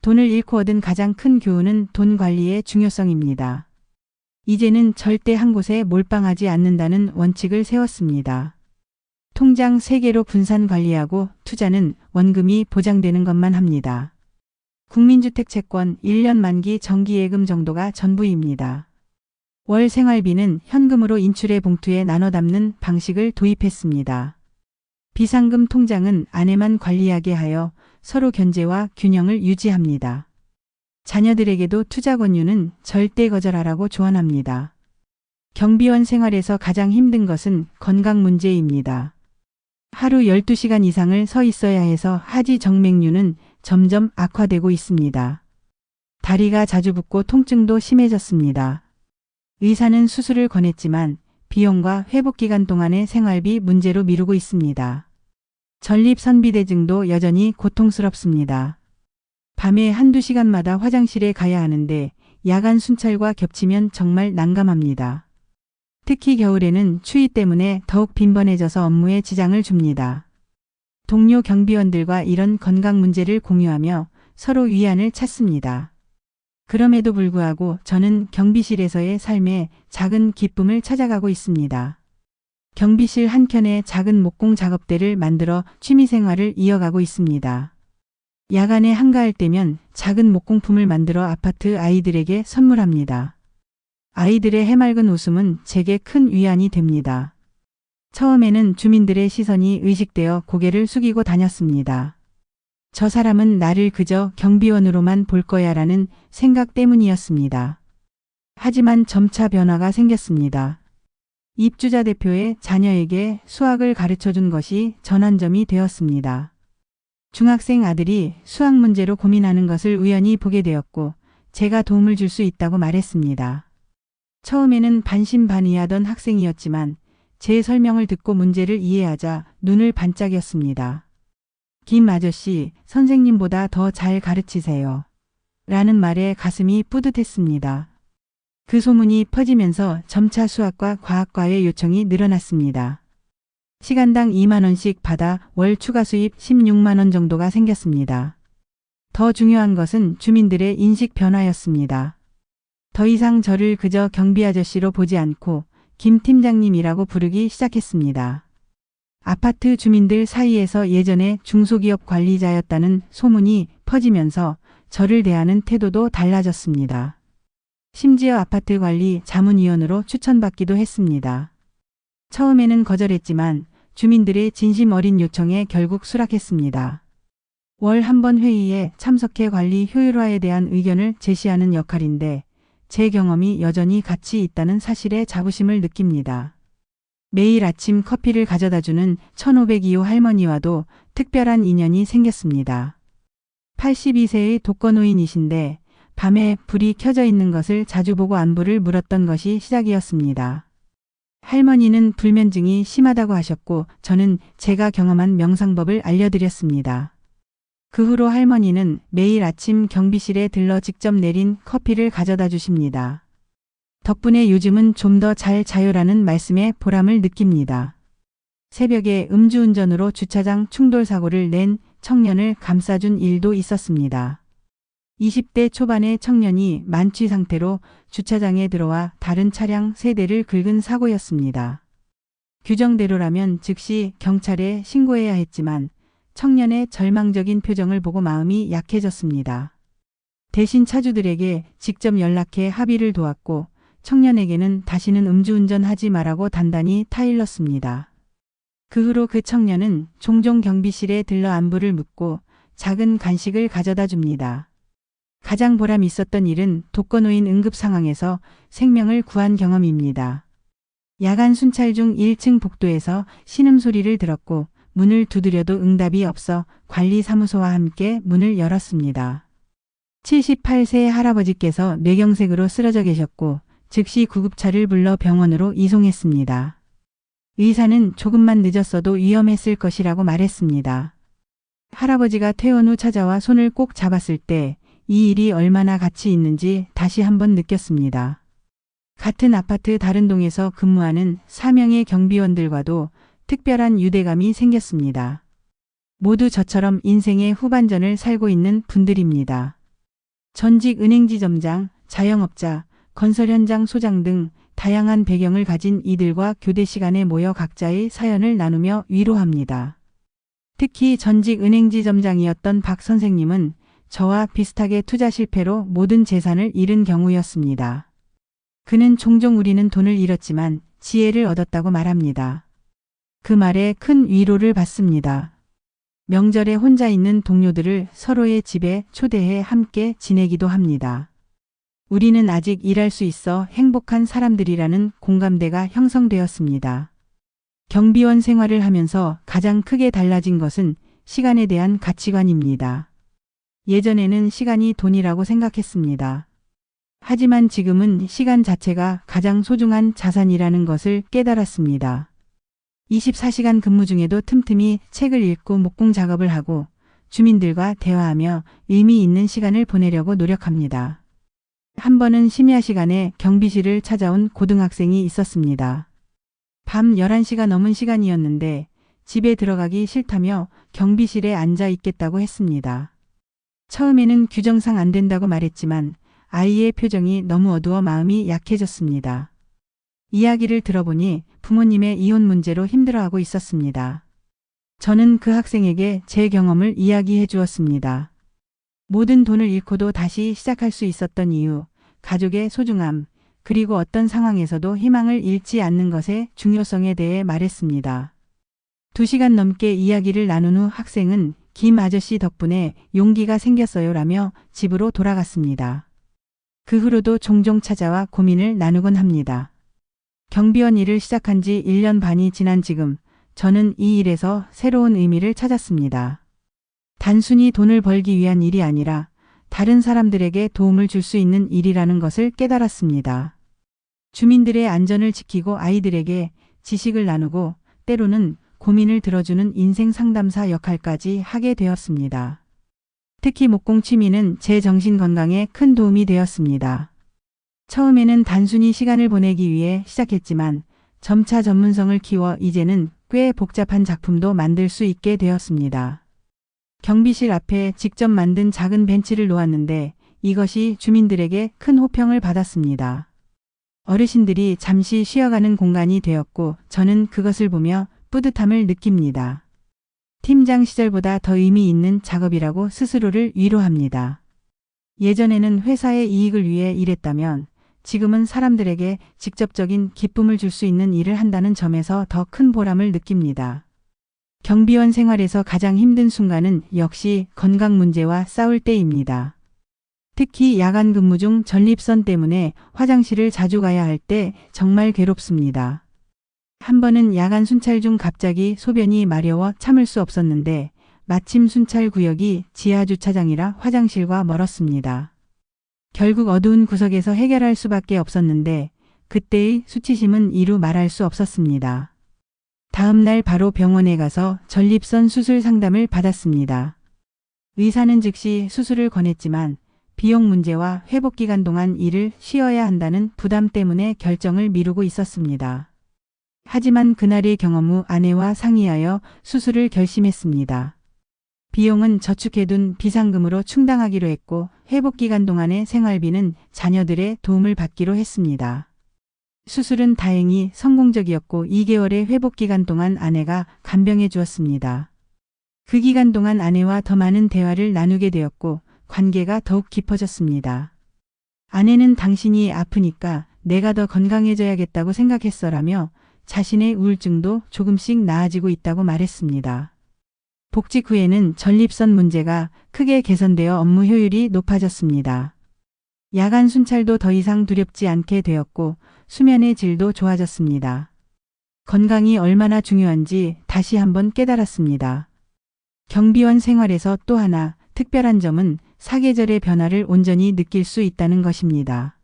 돈을 잃고 얻은 가장 큰 교훈은 돈 관리의 중요성입니다. 이제는 절대 한 곳에 몰빵하지 않는다는 원칙을 세웠습니다. 통장 3개로 분산 관리하고 투자는 원금이 보장되는 것만 합니다. 국민주택 채권 1년 만기 정기예금 정도가 전부입니다. 월 생활비는 현금으로 인출해 봉투에 나눠 담는 방식을 도입했습니다. 비상금 통장은 아내만 관리하게 하여 서로 견제와 균형을 유지합니다. 자녀들에게도 투자 권유는 절대 거절하라고 조언합니다. 경비원 생활에서 가장 힘든 것은 건강 문제입니다. 하루 12시간 이상을 서 있어야 해서 하지 정맥류는 점점 악화되고 있습니다. 다리가 자주 붓고 통증도 심해졌습니다. 의사는 수술을 권했지만 비용과 회복 기간 동안의 생활비 문제로 미루고 있습니다. 전립선비대증도 여전히 고통스럽습니다. 밤에 한두 시간마다 화장실에 가야 하는데 야간 순찰과 겹치면 정말 난감합니다. 특히 겨울에는 추위 때문에 더욱 빈번해져서 업무에 지장을 줍니다. 동료 경비원들과 이런 건강 문제를 공유하며 서로 위안을 찾습니다. 그럼에도 불구하고 저는 경비실에서의 삶에 작은 기쁨을 찾아가고 있습니다. 경비실 한켠에 작은 목공 작업대를 만들어 취미생활을 이어가고 있습니다. 야간에 한가할 때면 작은 목공품을 만들어 아파트 아이들에게 선물합니다. 아이들의 해맑은 웃음은 제게 큰 위안이 됩니다. 처음에는 주민들의 시선이 의식되어 고개를 숙이고 다녔습니다. 저 사람은 나를 그저 경비원으로만 볼 거야라는 생각 때문이었습니다. 하지만 점차 변화가 생겼습니다. 입주자 대표의 자녀에게 수학을 가르쳐준 것이 전환점이 되었습니다. 중학생 아들이 수학 문제로 고민하는 것을 우연히 보게 되었고 제가 도움을 줄 수 있다고 말했습니다. 처음에는 반신반의하던 학생이었지만 제 설명을 듣고 문제를 이해하자 눈을 반짝였습니다. 김 아저씨, 선생님보다 더 잘 가르치세요. 라는 말에 가슴이 뿌듯했습니다. 그 소문이 퍼지면서 점차 수학과 과학과의 요청이 늘어났습니다. 시간당 2만 원씩 받아 월 추가 수입 16만 원 정도가 생겼습니다. 더 중요한 것은 주민들의 인식 변화였습니다. 더 이상 저를 그저 경비 아저씨로 보지 않고 김 팀장님이라고 부르기 시작했습니다. 아파트 주민들 사이에서 예전에 중소기업 관리자였다는 소문이 퍼지면서 저를 대하는 태도도 달라졌습니다. 심지어 아파트 관리 자문위원으로 추천받기도 했습니다. 처음에는 거절했지만 주민들의 진심 어린 요청에 결국 수락했습니다. 월 한 번 회의에 참석해 관리 효율화에 대한 의견을 제시하는 역할인데 제 경험이 여전히 가치 있다는 사실에 자부심을 느낍니다. 매일 아침 커피를 가져다주는 1502호 할머니와도 특별한 인연이 생겼습니다. 82세의 독거노인이신데 밤에 불이 켜져 있는 것을 자주 보고 안부를 물었던 것이 시작이었습니다. 할머니는 불면증이 심하다고 하셨고 저는 제가 경험한 명상법을 알려드렸습니다. 그 후로 할머니는 매일 아침 경비실에 들러 직접 내린 커피를 가져다 주십니다. 덕분에 요즘은 좀 더 잘 자요라는 말씀에 보람을 느낍니다. 새벽에 음주운전으로 주차장 충돌 사고를 낸 청년을 감싸준 일도 있었습니다. 20대 초반의 청년이 만취 상태로 주차장에 들어와 다른 차량 3대를 긁은 사고였습니다. 규정대로라면 즉시 경찰에 신고해야 했지만 청년의 절망적인 표정을 보고 마음이 약해졌습니다. 대신 차주들에게 직접 연락해 합의를 도왔고 청년에게는 다시는 음주운전하지 말라고 단단히 타일렀습니다. 그 후로 그 청년은 종종 경비실에 들러 안부를 묻고 작은 간식을 가져다 줍니다. 가장 보람 있었던 일은 독거노인 응급 상황에서 생명을 구한 경험입니다. 야간 순찰 중 1층 복도에서 신음소리를 들었고 문을 두드려도 응답이 없어 관리사무소와 함께 문을 열었습니다. 78세 할아버지께서 뇌경색으로 쓰러져 계셨고 즉시 구급차를 불러 병원으로 이송했습니다. 의사는 조금만 늦었어도 위험했을 것이라고 말했습니다. 할아버지가 퇴원 후 찾아와 손을 꼭 잡았을 때 이 일이 얼마나 가치 있는지 다시 한번 느꼈습니다. 같은 아파트 다른 동에서 근무하는 4명의 경비원들과도 특별한 유대감이 생겼습니다. 모두 저처럼 인생의 후반전을 살고 있는 분들입니다. 전직 은행지점장, 자영업자, 건설 현장 소장 등 다양한 배경을 가진 이들과 교대 시간에 모여 각자의 사연을 나누며 위로합니다. 특히 전직 은행지점장이었던 박 선생님은 저와 비슷하게 투자 실패로 모든 재산을 잃은 경우였습니다. 그는 종종 우리는 돈을 잃었지만 지혜를 얻었다고 말합니다. 그 말에 큰 위로를 받습니다. 명절에 혼자 있는 동료들을 서로의 집에 초대해 함께 지내기도 합니다. 우리는 아직 일할 수 있어 행복한 사람들이라는 공감대가 형성되었습니다. 경비원 생활을 하면서 가장 크게 달라진 것은 시간에 대한 가치관입니다. 예전에는 시간이 돈이라고 생각했습니다. 하지만 지금은 시간 자체가 가장 소중한 자산이라는 것을 깨달았습니다. 24시간 근무 중에도 틈틈이 책을 읽고 목공 작업을 하고 주민들과 대화하며 의미 있는 시간을 보내려고 노력합니다. 한 번은 심야 시간에 경비실을 찾아온 고등학생이 있었습니다. 밤 11시가 넘은 시간이었는데 집에 들어가기 싫다며 경비실에 앉아 있겠다고 했습니다. 처음에는 규정상 안 된다고 말했지만 아이의 표정이 너무 어두워 마음이 약해졌습니다. 이야기를 들어보니 부모님의 이혼 문제로 힘들어하고 있었습니다. 저는 그 학생에게 제 경험을 이야기해 주었습니다. 모든 돈을 잃고도 다시 시작할 수 있었던 이유, 가족의 소중함, 그리고 어떤 상황에서도 희망을 잃지 않는 것의 중요성에 대해 말했습니다. 2시간 넘게 이야기를 나눈 후 학생은 김 아저씨 덕분에 용기가 생겼어요라며 집으로 돌아갔습니다. 그 후로도 종종 찾아와 고민을 나누곤 합니다. 경비원 일을 시작한 지 1년 반이 지난 지금 저는 이 일에서 새로운 의미를 찾았습니다. 단순히 돈을 벌기 위한 일이 아니라 다른 사람들에게 도움을 줄 수 있는 일이라는 것을 깨달았습니다. 주민들의 안전을 지키고 아이들에게 지식을 나누고 때로는 고민을 들어주는 인생 상담사 역할까지 하게 되었습니다. 특히 목공 취미는 제 정신 건강에 큰 도움이 되었습니다. 처음에는 단순히 시간을 보내기 위해 시작했지만 점차 전문성을 키워 이제는 꽤 복잡한 작품도 만들 수 있게 되었습니다. 경비실 앞에 직접 만든 작은 벤치를 놓았는데 이것이 주민들에게 큰 호평을 받았습니다. 어르신들이 잠시 쉬어가는 공간이 되었고 저는 그것을 보며 뿌듯함을 느낍니다. 팀장 시절보다 더 의미 있는 작업이라고 스스로를 위로합니다. 예전에는 회사의 이익을 위해 일했다면 지금은 사람들에게 직접적인 기쁨을 줄 수 있는 일을 한다는 점에서 더 큰 보람을 느낍니다. 경비원 생활에서 가장 힘든 순간은 역시 건강 문제와 싸울 때입니다. 특히 야간 근무 중 전립선 때문에 화장실을 자주 가야 할 때 정말 괴롭습니다. 한 번은 야간 순찰 중 갑자기 소변이 마려워 참을 수 없었는데 마침 순찰 구역이 지하 주차장이라 화장실과 멀었습니다. 결국 어두운 구석에서 해결할 수밖에 없었는데 그때의 수치심은 이루 말할 수 없었습니다. 다음 날 바로 병원에 가서 전립선 수술 상담을 받았습니다. 의사는 즉시 수술을 권했지만 비용 문제와 회복 기간 동안 일을 쉬어야 한다는 부담 때문에 결정을 미루고 있었습니다. 하지만 그날의 경험 후 아내와 상의하여 수술을 결심했습니다. 비용은 저축해둔 비상금으로 충당하기로 했고 회복 기간 동안의 생활비는 자녀들의 도움을 받기로 했습니다. 수술은 다행히 성공적이었고 2개월의 회복 기간 동안 아내가 간병해 주었습니다. 그 기간 동안 아내와 더 많은 대화를 나누게 되었고 관계가 더욱 깊어졌습니다. 아내는 당신이 아프니까 내가 더 건강해져야겠다고 생각했어라며 자신의 우울증도 조금씩 나아지고 있다고 말했습니다. 복직 후에는 전립선 문제가 크게 개선되어 업무 효율이 높아졌습니다. 야간 순찰도 더 이상 두렵지 않게 되었고 수면의 질도 좋아졌습니다. 건강이 얼마나 중요한지 다시 한번 깨달았습니다. 경비원 생활에서 또 하나 특별한 점은 사계절의 변화를 온전히 느낄 수 있다는 것입니다.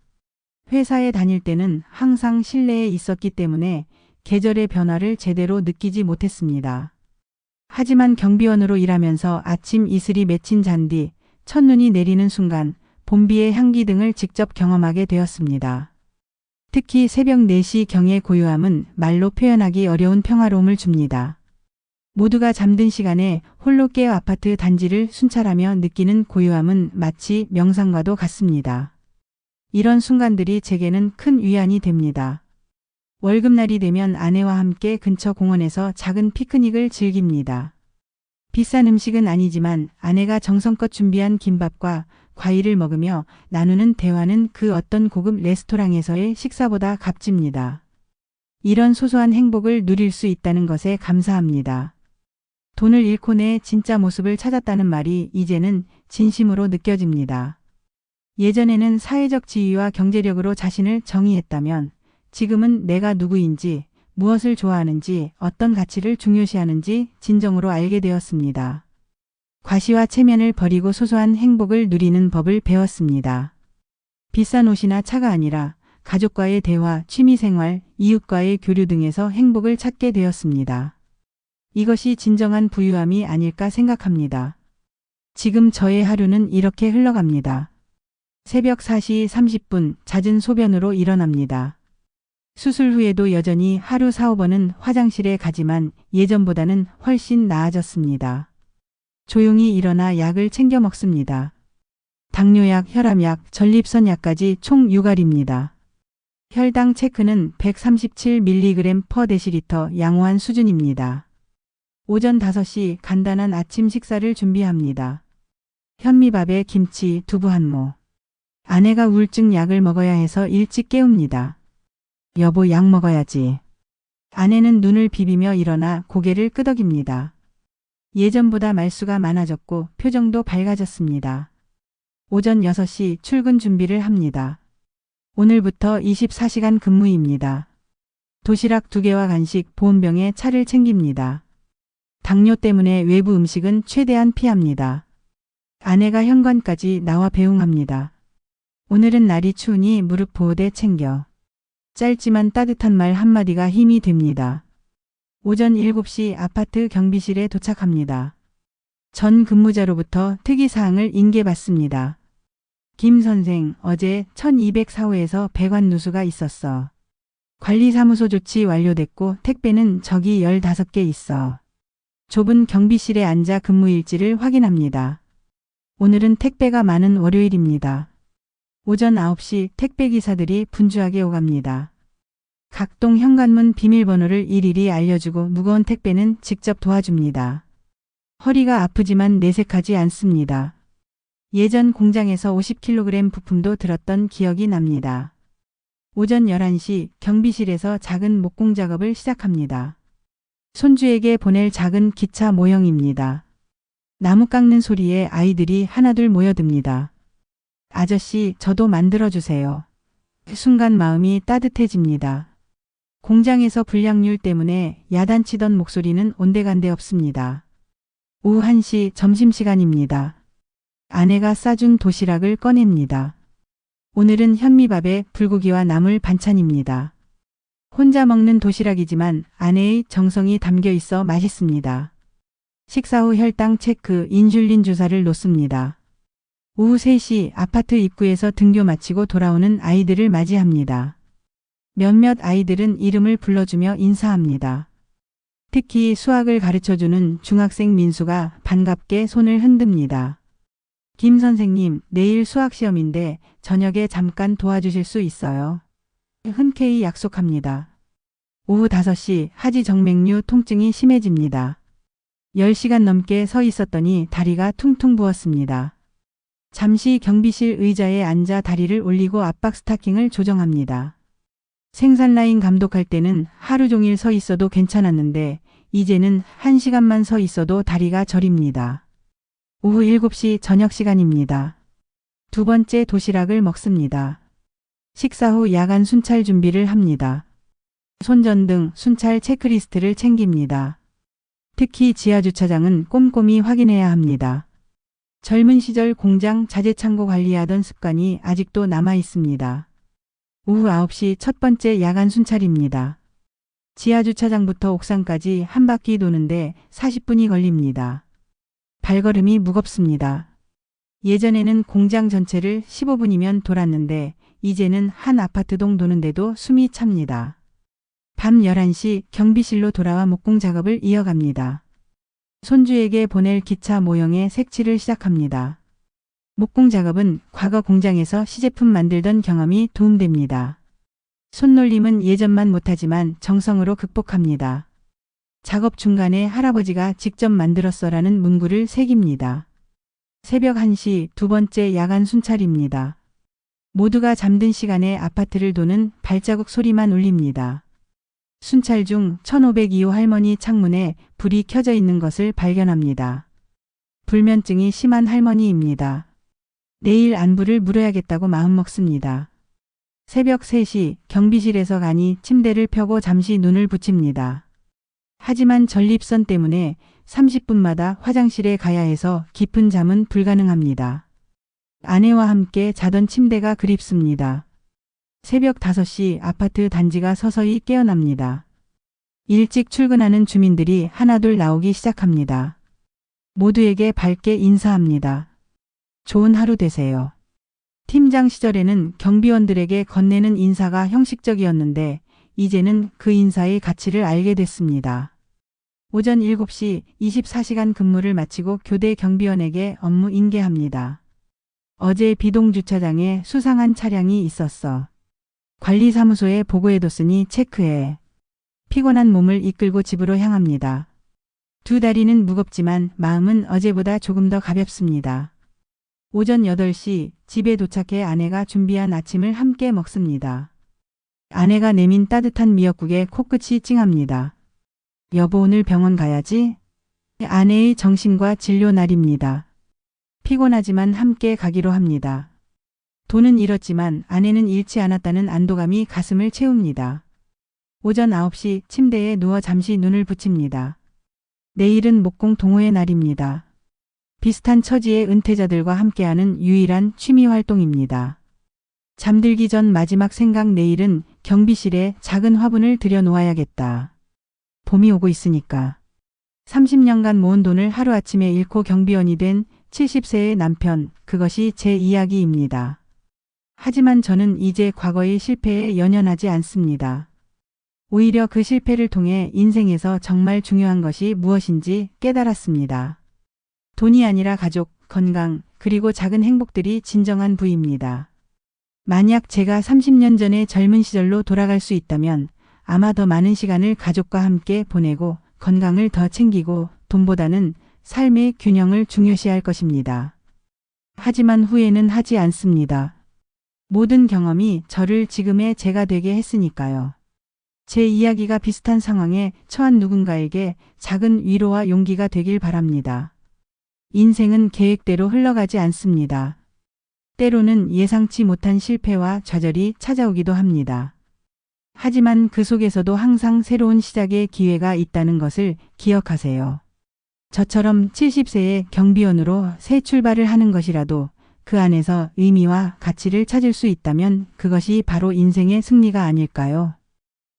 회사에 다닐 때는 항상 실내에 있었기 때문에 계절의 변화를 제대로 느끼지 못했습니다. 하지만 경비원으로 일하면서 아침 이슬이 맺힌 잔디, 첫눈이 내리는 순간 봄비의 향기 등을 직접 경험하게 되었습니다. 특히 새벽 4시 경의 고요함은 말로 표현하기 어려운 평화로움을 줍니다. 모두가 잠든 시간에 홀로 깨어 아파트 단지를 순찰하며 느끼는 고요함은 마치 명상과도 같습니다. 이런 순간들이 제게는 큰 위안이 됩니다. 월급날이 되면 아내와 함께 근처 공원에서 작은 피크닉을 즐깁니다. 비싼 음식은 아니지만 아내가 정성껏 준비한 김밥과 과일을 먹으며 나누는 대화는 그 어떤 고급 레스토랑에서의 식사보다 값집니다. 이런 소소한 행복을 누릴 수 있다는 것에 감사합니다. 돈을 잃고 내 진짜 모습을 찾았다는 말이 이제는 진심으로 느껴집니다. 예전에는 사회적 지위와 경제력으로 자신을 정의했다면 지금은 내가 누구인지, 무엇을 좋아하는지, 어떤 가치를 중요시하는지 진정으로 알게 되었습니다. 과시와 체면을 버리고 소소한 행복을 누리는 법을 배웠습니다. 비싼 옷이나 차가 아니라 가족과의 대화, 취미생활, 이웃과의 교류 등에서 행복을 찾게 되었습니다. 이것이 진정한 부유함이 아닐까 생각합니다. 지금 저의 하루는 이렇게 흘러갑니다. 새벽 4시 30분 잦은 소변으로 일어납니다. 수술 후에도 여전히 하루 4~5번은 화장실에 가지만 예전보다는 훨씬 나아졌습니다. 조용히 일어나 약을 챙겨 먹습니다. 당뇨약, 혈압약, 전립선약까지 총 6알입니다. 혈당 체크는 137mg/dL 양호한 수준입니다. 오전 5시 간단한 아침 식사를 준비합니다. 현미밥에 김치, 두부 한 모. 아내가 우울증 약을 먹어야 해서 일찍 깨웁니다. 여보, 약 먹어야지. 아내는 눈을 비비며 일어나 고개를 끄덕입니다. 예전보다 말수가 많아졌고 표정도 밝아졌습니다. 오전 6시 출근 준비를 합니다. 오늘부터 24시간 근무입니다. 도시락 2개와 간식, 보온병에 차를 챙깁니다. 당뇨 때문에 외부 음식은 최대한 피합니다. 아내가 현관까지 나와 배웅합니다. 오늘은 날이 추우니 무릎 보호대 챙겨. 짧지만 따뜻한 말 한마디가 힘이 됩니다. 오전 7시 아파트 경비실에 도착합니다. 전 근무자로부터 특이사항을 인계받습니다. 김 선생, 어제 1204호에서 배관 누수가 있었어. 관리사무소 조치 완료됐고 택배는 저기 15개 있어. 좁은 경비실에 앉아 근무일지를 확인합니다. 오늘은 택배가 많은 월요일입니다. 오전 9시 택배기사들이 분주하게 오갑니다. 각동 현관문 비밀번호를 일일이 알려주고 무거운 택배는 직접 도와줍니다. 허리가 아프지만 내색하지 않습니다. 예전 공장에서 50kg 부품도 들었던 기억이 납니다. 오전 11시 경비실에서 작은 목공 작업을 시작합니다. 손주에게 보낼 작은 기차 모형입니다. 나무 깎는 소리에 아이들이 하나둘 모여듭니다. 아저씨, 저도 만들어주세요. 순간 마음이 따뜻해집니다. 공장에서 불량률 때문에 야단치던 목소리는 온데간데 없습니다. 오후 1시 점심시간입니다. 아내가 싸준 도시락을 꺼냅니다. 오늘은 현미밥에 불고기와 나물 반찬입니다. 혼자 먹는 도시락이지만 아내의 정성이 담겨 있어 맛있습니다. 식사 후 혈당 체크, 인슐린 주사를 놓습니다. 오후 3시 아파트 입구에서 등교 마치고 돌아오는 아이들을 맞이합니다. 몇몇 아이들은 이름을 불러주며 인사합니다. 특히 수학을 가르쳐주는 중학생 민수가 반갑게 손을 흔듭니다. 김 선생님, 내일 수학시험인데 저녁에 잠깐 도와주실 수 있어요? 흔쾌히 약속합니다. 오후 5시 하지정맥류 통증이 심해집니다. 10시간 넘게 서 있었더니 다리가 퉁퉁 부었습니다. 잠시 경비실 의자에 앉아 다리를 올리고 압박 스타킹을 조정합니다. 생산라인 감독할 때는 하루 종일 서 있어도 괜찮았는데 이제는 1시간만 서 있어도 다리가 저립니다. 오후 7시 저녁 시간입니다. 두 번째 도시락을 먹습니다. 식사 후 야간 순찰 준비를 합니다. 손전등, 순찰 체크리스트를 챙깁니다. 특히 지하주차장은 꼼꼼히 확인해야 합니다. 젊은 시절 공장 자재창고 관리하던 습관이 아직도 남아 있습니다. 오후 9시 첫 번째 야간 순찰입니다. 지하주차장부터 옥상까지 한 바퀴 도는데 40분이 걸립니다. 발걸음이 무겁습니다. 예전에는 공장 전체를 15분이면 돌았는데 이제는 한 아파트동 도는데도 숨이 찹니다. 밤 11시 경비실로 돌아와 목공 작업을 이어갑니다. 손주에게 보낼 기차 모형에 색칠을 시작합니다. 목공 작업은 과거 공장에서 시제품 만들던 경험이 도움됩니다. 손놀림은 예전만 못하지만 정성으로 극복합니다. 작업 중간에 할아버지가 직접 만들었어라는 문구를 새깁니다. 새벽 1시 두 번째 야간 순찰입니다. 모두가 잠든 시간에 아파트를 도는 발자국 소리만 울립니다. 순찰 중 1502호 할머니 창문에 불이 켜져 있는 것을 발견합니다. 불면증이 심한 할머니입니다. 내일 안부를 물어야겠다고 마음먹습니다. 새벽 3시 경비실에서 가니 침대를 펴고 잠시 눈을 붙입니다. 하지만 전립선 때문에 30분마다 화장실에 가야 해서 깊은 잠은 불가능합니다. 아내와 함께 자던 침대가 그립습니다. 새벽 5시 아파트 단지가 서서히 깨어납니다. 일찍 출근하는 주민들이 하나둘 나오기 시작합니다. 모두에게 밝게 인사합니다. 좋은 하루 되세요. 팀장 시절에는 경비원들에게 건네는 인사가 형식적이었는데 이제는 그 인사의 가치를 알게 됐습니다. 오전 7시 24시간 근무를 마치고 교대 경비원에게 업무 인계합니다. 어제 비동주차장에 수상한 차량이 있었어. 관리사무소에 보고해뒀으니 체크해. 피곤한 몸을 이끌고 집으로 향합니다. 두 다리는 무겁지만 마음은 어제보다 조금 더 가볍습니다. 오전 8시 집에 도착해 아내가 준비한 아침을 함께 먹습니다. 아내가 내민 따뜻한 미역국에 코끝이 찡합니다. 여보 오늘 병원 가야지? 아내의 정신과 진료 날입니다. 피곤하지만 함께 가기로 합니다. 돈은 잃었지만 아내는 잃지 않았다는 안도감이 가슴을 채웁니다. 오전 9시 침대에 누워 잠시 눈을 붙입니다. 내일은 목공 동호회 날입니다. 비슷한 처지의 은퇴자들과 함께하는 유일한 취미 활동입니다. 잠들기 전 마지막 생각 내일은 경비실에 작은 화분을 들여놓아야겠다. 봄이 오고 있으니까. 30년간 모은 돈을 하루아침에 잃고 경비원이 된 70세의 남편, 그것이 제 이야기입니다. 하지만 저는 이제 과거의 실패에 연연하지 않습니다. 오히려 그 실패를 통해 인생에서 정말 중요한 것이 무엇인지 깨달았습니다. 돈이 아니라 가족, 건강, 그리고 작은 행복들이 진정한 부입니다. 만약 제가 30년 전의 젊은 시절로 돌아갈 수 있다면 아마 더 많은 시간을 가족과 함께 보내고 건강을 더 챙기고 돈보다는 삶의 균형을 중요시할 것입니다. 하지만 후회는 하지 않습니다. 모든 경험이 저를 지금의 제가 되게 했으니까요. 제 이야기가 비슷한 상황에 처한 누군가에게 작은 위로와 용기가 되길 바랍니다. 인생은 계획대로 흘러가지 않습니다. 때로는 예상치 못한 실패와 좌절이 찾아오기도 합니다. 하지만 그 속에서도 항상 새로운 시작의 기회가 있다는 것을 기억하세요. 저처럼 70세의 경비원으로 새 출발을 하는 것이라도 그 안에서 의미와 가치를 찾을 수 있다면 그것이 바로 인생의 승리가 아닐까요?